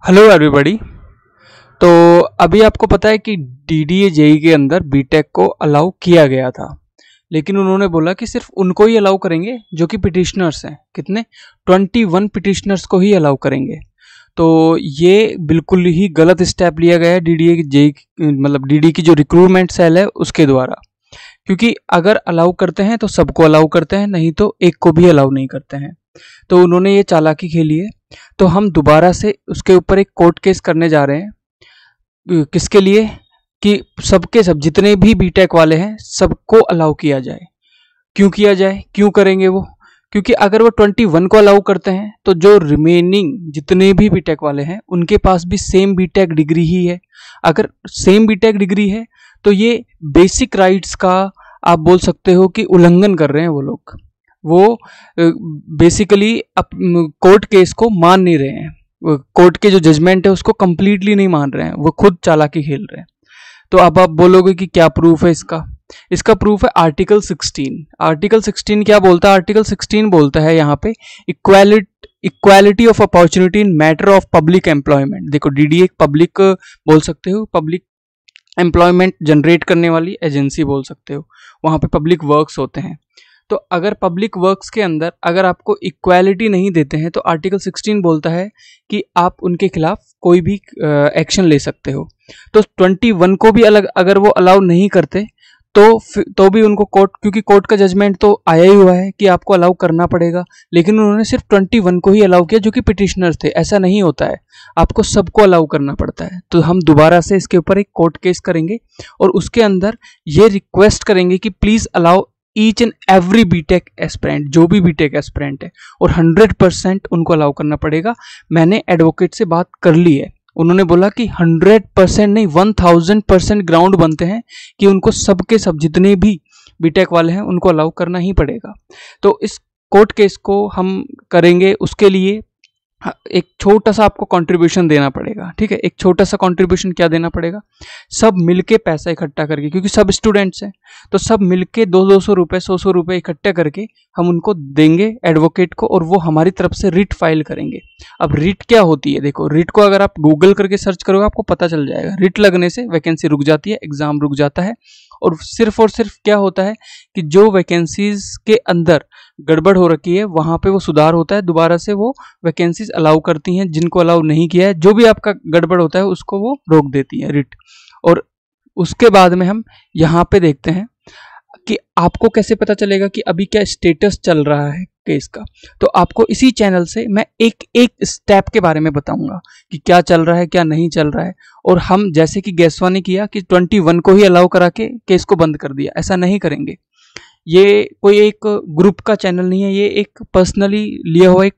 Hello everybody. तो अभी आपको पता है कि डीडीए जेई के अंदर बीटेक को अलाउ किया गया था, लेकिन उन्होंने बोला कि सिर्फ उनको ही अलाउ करेंगे जो कि पिटिशनर्स हैं। कितने? 21 पिटिशनर्स को ही अलाउ करेंगे। तो ये बिल्कुल ही गलत स्टेप लिया गया है डीडीए जेई, मतलब डीडी की जो रिक्रूटमेंट सेल है उसके द्वारा। क्योंकि अगर अलाउ करते हैं तो सबको अलाउ करते हैं, नहीं तो एक को भी अलाउ नहीं करते हैं। तो उन्होंने ये चालाकी खेली है। तो हम दोबारा से उसके ऊपर एक कोर्ट केस करने जा रहे हैं। किसके लिए? कि सबके सब जितने भी बीटेक वाले हैं सबको अलाउ किया जाए। क्यों किया जाए? क्यों करेंगे वो? क्योंकि अगर वो 21 को अलाउ करते हैं तो जो रिमेनिंग जितने भी बीटेक वाले हैं उनके पास भी सेम बीटेक डिग्री ही है। अगर सेम बीटेक डिग्री है तो ये बेसिक राइट्स का आप बोल सकते हो कि उल्लंघन कर रहे हैं वो लोग। वो बेसिकली कोर्ट केस को मान नहीं रहे हैं, कोर्ट के जो जजमेंट है उसको कंप्लीटली नहीं मान रहे हैं, वो खुद चालाकी खेल रहे हैं। तो अब आप बोलोगे कि क्या प्रूफ है इसका? इसका प्रूफ है आर्टिकल 16। आर्टिकल 16 क्या बोलता है? आर्टिकल 16 बोलता है यहाँ पे equality of opportunity in matter of public employment. देखो, डीडी एक पब्लिक बोल सकते हो, पब्लिक एम्प्लॉयमेंट जनरेट करने वाली एजेंसी बोल सकते हो। वहाँ पे पब्लिक वर्क्स होते हैं। तो अगर पब्लिक वर्क्स के अंदर अगर आपको इक्वालिटी नहीं देते हैं तो आर्टिकल 16 बोलता है कि आप उनके खिलाफ कोई भी एक्शन ले सकते हो। तो 21 को भी अलग अगर वो अलाउ नहीं करते तो भी उनको कोर्ट, क्योंकि कोर्ट का जजमेंट तो आया ही हुआ है कि आपको अलाउ करना पड़ेगा, लेकिन उन्होंने सिर्फ 21 को ही अलाउ किया जो कि पिटिशनर्स थे। ऐसा नहीं होता है, आपको सबको अलाउ करना पड़ता है। तो हम दोबारा से इसके ऊपर एक कोर्ट केस करेंगे और उसके अंदर ये रिक्वेस्ट करेंगे कि please allow each and every B Tech aspirant, जो भी बीटेक एस्पिरेंट है, और 100% उनको अलाउ करना पड़ेगा। मैंने एडवोकेट से बात कर ली है, उन्होंने बोला कि 100% नहीं 1000% ग्राउंड बनते हैं कि उनको सबके सब जितने भी बीटेक वाले हैं उनको अलाउ करना ही पड़ेगा। तो इस कोर्ट केस को हम करेंगे, उसके लिए एक छोटा सा आपको कंट्रीब्यूशन देना पड़ेगा। ठीक है, एक छोटा सा कंट्रीब्यूशन क्या देना पड़ेगा? सब मिलके पैसा इकट्ठा करके, क्योंकि सब स्टूडेंट्स हैं, तो सब मिलके 200 रुपए 100 रुपए इकट्ठे करके हम उनको देंगे एडवोकेट को, और वो हमारी तरफ से रिट फाइल करेंगे। अब रिट क्या होती है? देखो, रिट को अगर आप गूगल करके सर्च करोगे आपको पता चल जाएगा। रिट लगने से वैकेंसी रुक जाती है, एग्जाम रुक जाता है, और सिर्फ क्या होता है कि जो वैकेंसीज के अंदर गड़बड़ हो रखी है वहां पे वो सुधार होता है, दोबारा से वो वैकेंसीज अलाउ करती हैं। जिनको अलाउ नहीं किया है, जो भी आपका गड़बड़ होता है उसको वो रोक देती है रिट। और उसके बाद में हम यहाँ पे देखते हैं कि आपको कैसे पता चलेगा कि अभी क्या स्टेटस चल रहा है केस का। तो आपको इसी चैनल से मैं एक एक स्टेप के बारे में बताऊंगा कि क्या चल रहा है क्या नहीं चल रहा है। और हम जैसे कि गैसवा ने किया कि 21 को ही अलाउ करा के केस को बंद कर दिया, ऐसा नहीं करेंगे। ये कोई एक ग्रुप का चैनल नहीं है, ये एक पर्सनली लिया हुआ एक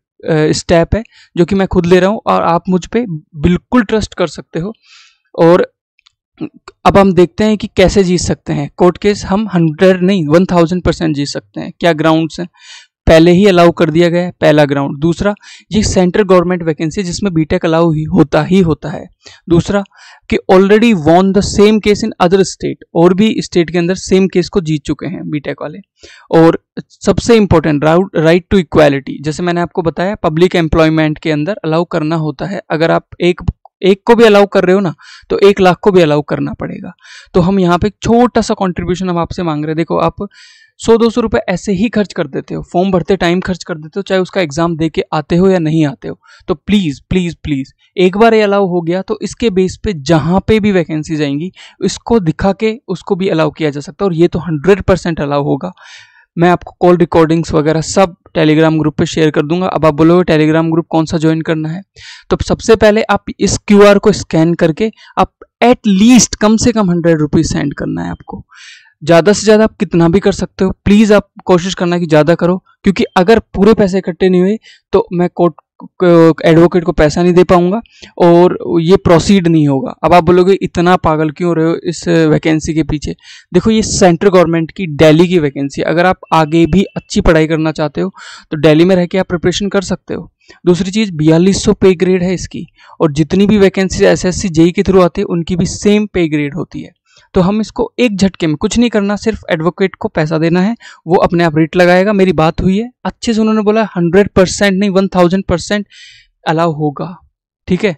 स्टेप है जो कि मैं खुद ले रहा हूँ, और आप मुझ पे बिल्कुल ट्रस्ट कर सकते हो। और अब हम देखते हैं कि कैसे जीत सकते हैं कोर्ट केस। हम 100 नहीं 1000% जीत सकते हैं। क्या ग्राउंड्स हैं? पहले ही अलाउ कर दिया गया है, पहला ग्राउंड। दूसरा, ये सेंट्रल गवर्नमेंट वैकेंसी जिसमें बीटेक अलाउ ही होता है। दूसरा कि already won the same case in other state, और भी स्टेट के अंदर सेम केस को जीत चुके हैं बीटेक वाले। और सबसे इंपॉर्टेंट, राइट टू इक्वालिटी, जैसे मैंने आपको बताया पब्लिक एम्प्लॉयमेंट के अंदर अलाउ करना होता है। अगर आप एक को भी अलाउ कर रहे हो ना, तो 1 लाख को भी अलाउ करना पड़ेगा। तो हम यहाँ पे एक छोटा सा कंट्रीब्यूशन हम आपसे मांग रहे हैं। देखो, आप 100-200 रुपए ऐसे ही खर्च कर देते हो, फॉर्म भरते टाइम खर्च कर देते हो, चाहे उसका एग्जाम दे के आते हो या नहीं आते हो। तो प्लीज प्लीज प्लीज, एक बार ये अलाउ हो गया तो इसके बेस पे जहां पे भी वैकेंसी जाएंगी इसको दिखा के उसको भी अलाउ किया जा सकता है, और ये तो 100% अलाउ होगा। मैं आपको कॉल रिकॉर्डिंग्स वगैरह सब टेलीग्राम ग्रुप पे शेयर कर दूंगा। अब आप बोलोगे टेलीग्राम ग्रुप कौन सा ज्वाइन करना है? तो सबसे पहले आप इस QR को स्कैन करके आप एट लीस्ट कम से कम 100 रुपीज सेंड करना है आपको। ज़्यादा से ज़्यादा आप कितना भी कर सकते हो, प्लीज़ आप कोशिश करना कि ज़्यादा करो, क्योंकि अगर पूरे पैसे इकट्ठे नहीं हुए तो मैं कोर्ट एडवोकेट को पैसा नहीं दे पाऊंगा और ये प्रोसीड नहीं होगा। अब आप बोलोगे इतना पागल क्यों रहे हो इस वैकेंसी के पीछे? देखो, ये सेंट्रल गवर्नमेंट की दिल्ली की वैकेंसी, अगर आप आगे भी अच्छी पढ़ाई करना चाहते हो तो दिल्ली में रह के आप प्रिपरेशन कर सकते हो। दूसरी चीज़, 4200 पे ग्रेड है इसकी, और जितनी भी वैकेंसी SSC JEE के थ्रू आती है उनकी भी सेम पे ग्रेड होती है। तो हम इसको एक झटके में, कुछ नहीं करना, सिर्फ एडवोकेट को पैसा देना है, वो अपने आप रेट लगाएगा। मेरी बात हुई है अच्छे से, उन्होंने बोला 100% नहीं 1000% अलाउ होगा। ठीक है,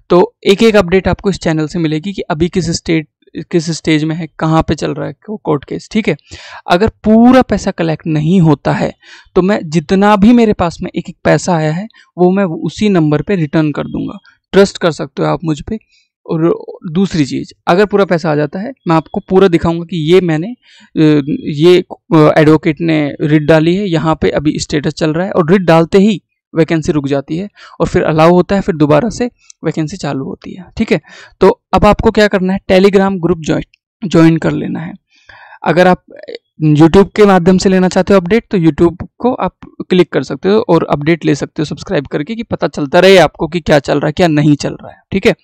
तो एक एक अपडेट आपको इस चैनल से मिलेगी कि अभी किस स्टेज में है, कहाँ पे चल रहा है कोर्ट केस, ठीक है। अगर पूरा पैसा कलेक्ट नहीं होता है तो मैं जितना भी मेरे पास में एक एक पैसा आया है वो मैं उसी नंबर पे रिटर्न कर दूंगा। ट्रस्ट कर सकते हो आप मुझ पे। और दूसरी चीज़, अगर पूरा पैसा आ जाता है मैं आपको पूरा दिखाऊंगा कि ये एडवोकेट ने रिट डाली है, यहाँ पे अभी स्टेटस चल रहा है, और रिट डालते ही वैकेंसी रुक जाती है और फिर अलाउ होता है, फिर दोबारा से वैकेंसी चालू होती है, ठीक है। तो अब आपको क्या करना है, टेलीग्राम ग्रुप ज्वाइन कर लेना है। अगर आप यूट्यूब के माध्यम से लेना चाहते हो अपडेट तो यूट्यूब को आप क्लिक कर सकते हो और अपडेट ले सकते हो सब्सक्राइब करके, कि पता चलता रहे आपको कि क्या चल रहा है क्या नहीं चल रहा है, ठीक है।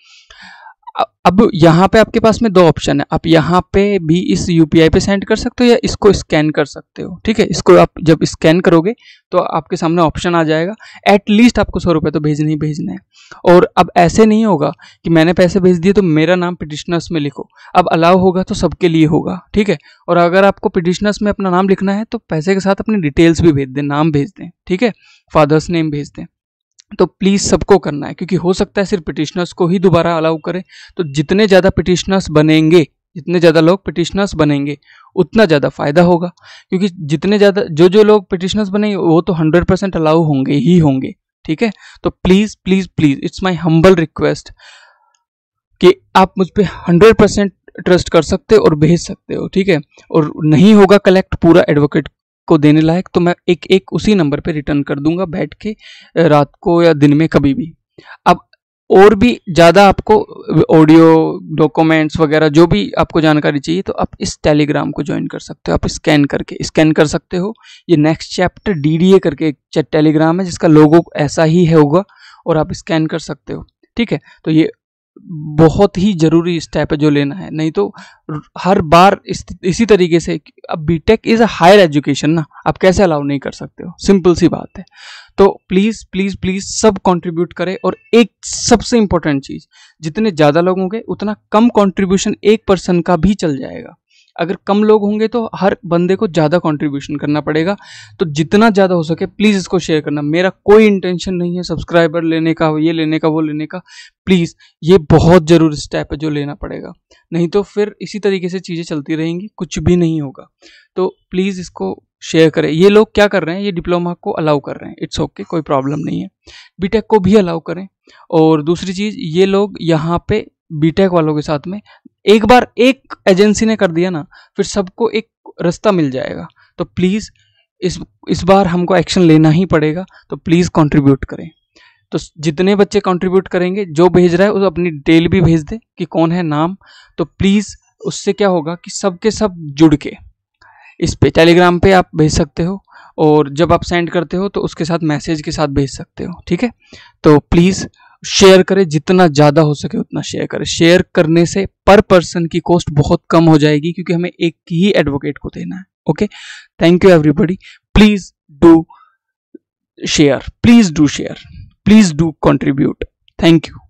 अब यहाँ पे आपके पास में दो ऑप्शन है, आप यहाँ पे भी इस यूपीआई पे सेंड कर सकते हो या इसको स्कैन कर सकते हो, ठीक है। इसको आप जब स्कैन करोगे तो आपके सामने ऑप्शन आ जाएगा, एटलीस्ट आपको 100 रुपये तो भेजने ही भेजना है। और अब ऐसे नहीं होगा कि मैंने पैसे भेज दिए तो मेरा नाम पिटिशनर्स में लिखो, अब अलाउ होगा तो सबके लिए होगा, ठीक है। और अगर आपको पिटिशनर्स में अपना नाम लिखना है तो पैसे के साथ अपनी डिटेल्स भी भेज दें, नाम भेज दें, ठीक है, फादर्स नेम भेज दें। तो प्लीज़ सबको करना है, क्योंकि हो सकता है सिर्फ पिटिशनर्स को ही दोबारा अलाउ करें। तो जितने ज़्यादा पिटिशनर्स बनेंगे, जितने ज़्यादा लोग पिटिशनर्स बनेंगे उतना ज़्यादा फ़ायदा होगा, क्योंकि जितने ज़्यादा जो लोग पिटिशनर्स बनेंगे वो तो 100% अलाउ होंगे ही होंगे, ठीक है। तो please please please it's my humble request कि आप मुझ पर 100% ट्रस्ट कर सकते हो और भेज सकते हो, ठीक है। और नहीं होगा कलेक्ट पूरा एडवोकेट को देने लायक तो मैं एक एक उसी नंबर पे रिटर्न कर दूंगा बैठ के, रात को या दिन में कभी भी। अब और भी ज़्यादा आपको ऑडियो डॉक्यूमेंट्स वगैरह जो भी आपको जानकारी चाहिए तो आप इस टेलीग्राम को ज्वाइन कर सकते हो, आप स्कैन कर सकते हो। ये नेक्स्ट चैप्टर डीडीए करके एक टेलीग्राम है जिसका लोगो ऐसा ही होगा और आप स्कैन कर सकते हो, ठीक है। तो ये बहुत ही जरूरी स्टेप है जो लेना है, नहीं तो हर बार इसी तरीके से, अब B Tech is a higher education ना, आप कैसे अलाउ नहीं कर सकते हो, सिंपल सी बात है। तो प्लीज प्लीज प्लीज सब कंट्रीब्यूट करें। और एक सबसे इंपॉर्टेंट चीज, जितने ज्यादा लोग होंगे उतना कम कंट्रीब्यूशन एक पर्सन का भी चल जाएगा। अगर कम लोग होंगे तो हर बंदे को ज़्यादा कंट्रीब्यूशन करना पड़ेगा। तो जितना ज़्यादा हो सके प्लीज़ इसको शेयर करना। मेरा कोई इंटेंशन नहीं है सब्सक्राइबर लेने का, ये लेने का, वो लेने का। प्लीज़ ये बहुत ज़रूरी स्टेप है जो लेना पड़ेगा, नहीं तो फिर इसी तरीके से चीज़ें चलती रहेंगी, कुछ भी नहीं होगा। तो प्लीज़ इसको शेयर करें। ये लोग क्या कर रहे हैं, ये डिप्लोमा को अलाउ कर रहे हैं, इट्स ओके, कोई प्रॉब्लम नहीं है। बीटेक को भी अलाउ करें। और दूसरी चीज़, ये लोग यहाँ पे बीटेक वालों के साथ में एक बार एक एजेंसी ने कर दिया ना, फिर सबको एक रास्ता मिल जाएगा। तो प्लीज़ इस बार हमको एक्शन लेना ही पड़ेगा। तो प्लीज़ कंट्रीब्यूट करें। तो जितने बच्चे कंट्रीब्यूट करेंगे, जो भेज रहा है उसे अपनी डिटेल भी भेज दे कि कौन है नाम। तो प्लीज़ उससे क्या होगा कि सबके सब जुड़ के इस पे टेलीग्राम पे आप भेज सकते हो, और जब आप सेंड करते हो तो उसके साथ मैसेज के साथ भेज सकते हो, ठीक है। तो प्लीज़ शेयर करें, जितना ज़्यादा हो सके उतना शेयर करें। शेयर करने से पर पर्सन की कॉस्ट बहुत कम हो जाएगी, क्योंकि हमें एक ही एडवोकेट को देना है। Okay, thank you everybody. Please do share, please do share, please do contribute. Thank you.